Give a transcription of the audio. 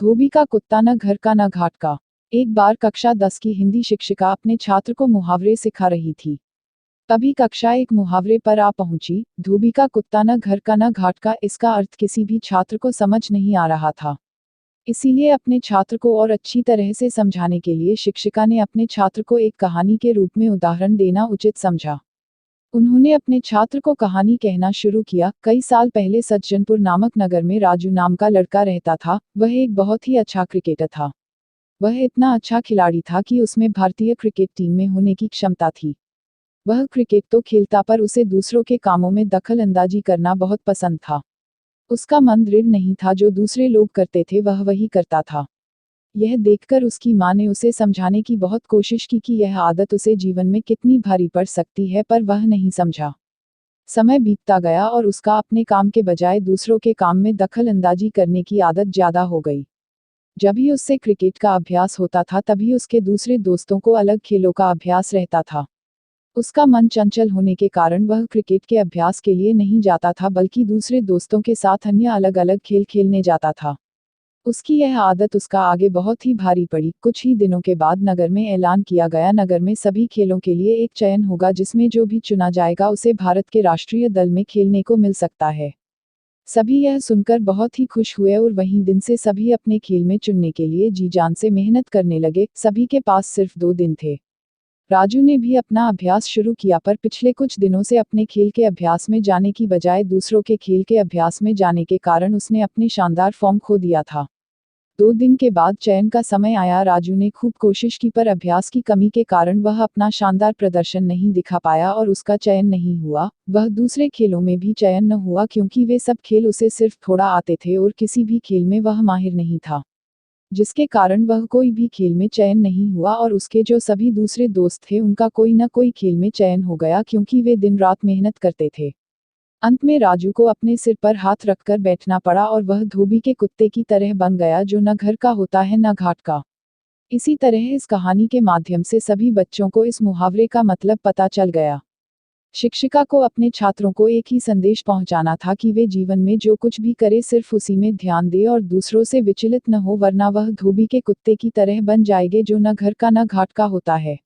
धोबी का कुत्ता न घर का न घाट का। एक बार कक्षा 10 की हिंदी शिक्षिका अपने छात्र को मुहावरे सिखा रही थी। तभी कक्षा एक मुहावरे पर आ पहुंची। धोबी का कुत्ता न घर का न घाट का। इसका अर्थ किसी भी छात्र को समझ नहीं आ रहा था। इसीलिए अपने छात्र को और अच्छी तरह से समझाने के लिए शिक्षिका ने अपने छात्र को एक कहानी के रूप में उदाहरण देना उचित समझा। उन्होंने अपने छात्र को कहानी कहना शुरू किया। कई साल पहले सज्जनपुर नामक नगर में राजू नाम का लड़का रहता था। वह एक बहुत ही अच्छा क्रिकेटर था। वह इतना अच्छा खिलाड़ी था कि उसमें भारतीय क्रिकेट टीम में होने की क्षमता थी। वह क्रिकेट तो खेलता पर उसे दूसरों के कामों में दखल अंदाजी करना बहुत पसंद था। उसका मन दृढ़ नहीं था, जो दूसरे लोग करते थे वह वही करता था। यह देखकर उसकी मां ने उसे समझाने की बहुत कोशिश की कि यह आदत उसे जीवन में कितनी भारी पड़ सकती है, पर वह नहीं समझा। समय बीतता गया और उसका अपने काम के बजाय दूसरों के काम में दखल अंदाजी करने की आदत ज्यादा हो गई। जब भी उससे क्रिकेट का अभ्यास होता था तभी उसके दूसरे दोस्तों को अलग खेलों का अभ्यास रहता था। उसका मन चंचल होने के कारण वह क्रिकेट के अभ्यास के लिए नहीं जाता था, बल्कि दूसरे दोस्तों के साथ अन्य अलग अलग खेल खेलने जाता था। उसकी यह आदत उसका आगे बहुत ही भारी पड़ी। कुछ ही दिनों के बाद नगर में ऐलान किया गया, नगर में सभी खेलों के लिए एक चयन होगा, जिसमें जो भी चुना जाएगा उसे भारत के राष्ट्रीय दल में खेलने को मिल सकता है। सभी यह सुनकर बहुत ही खुश हुए और वहीं दिन से सभी अपने खेल में चुनने के लिए जी जान से मेहनत करने लगे। सभी के पास सिर्फ 2 दिन थे। राजू ने भी अपना अभ्यास शुरू किया, पर पिछले कुछ दिनों से अपने खेल के अभ्यास में जाने की बजाय दूसरों के खेल के अभ्यास में जाने के कारण उसने अपनी शानदार फॉर्म खो दिया था। 2 दिन के बाद चयन का समय आया। राजू ने खूब कोशिश की, पर अभ्यास की कमी के कारण वह अपना शानदार प्रदर्शन नहीं दिखा पाया और उसका चयन नहीं हुआ। वह दूसरे खेलों में भी चयन न हुआ, क्योंकि वे सब खेल उसे सिर्फ थोड़ा आते थे और किसी भी खेल में वह माहिर नहीं था, जिसके कारण वह कोई भी खेल में चयन नहीं हुआ। और उसके जो सभी दूसरे दोस्त थे उनका कोई न कोई खेल में चयन हो गया, क्योंकि वे दिन रात मेहनत करते थे। अंत में राजू को अपने सिर पर हाथ रखकर बैठना पड़ा और वह धोबी के कुत्ते की तरह बन गया, जो न घर का होता है न घाट का। इसी तरह इस कहानी के माध्यम से सभी बच्चों को इस मुहावरे का मतलब पता चल गया। शिक्षिका को अपने छात्रों को एक ही संदेश पहुंचाना था कि वे जीवन में जो कुछ भी करे सिर्फ उसी में ध्यान दे और दूसरों से विचलित न हो, वरना वह धोबी के कुत्ते की तरह बन जाएंगे, जो न घर का न घाट का होता है।